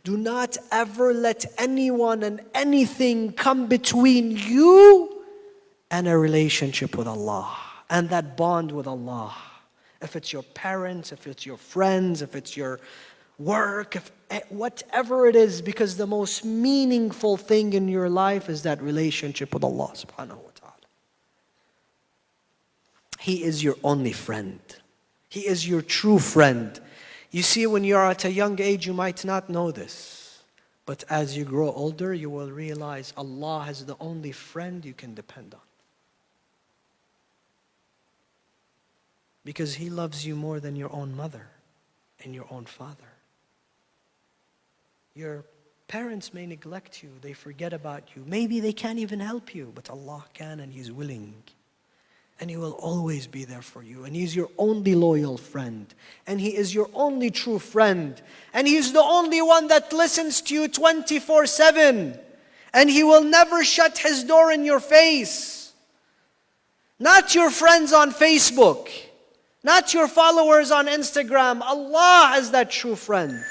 Do not ever let anyone and anything come between you and a relationship with Allah and that bond with Allah. If it's your parents, if it's your friends, if it's your work, whatever it is, because the most meaningful thing in your life is that relationship with Allah subhanahu wa ta'ala. He is your only friend. He is your true friend. You see, when you're at a young age, you might not know this. But as you grow older, you will realize Allah is the only friend you can depend on. Because He loves you more than your own mother and your own father. Your parents may neglect you, they forget about you. Maybe they can't even help you, but Allah can, and He's willing. And He will always be there for you. And He's your only loyal friend. And He is your only true friend. And He's the only one that listens to you 24/7. And He will never shut His door in your face. Not your friends on Facebook. Not your followers on Instagram. Allah is that true friend.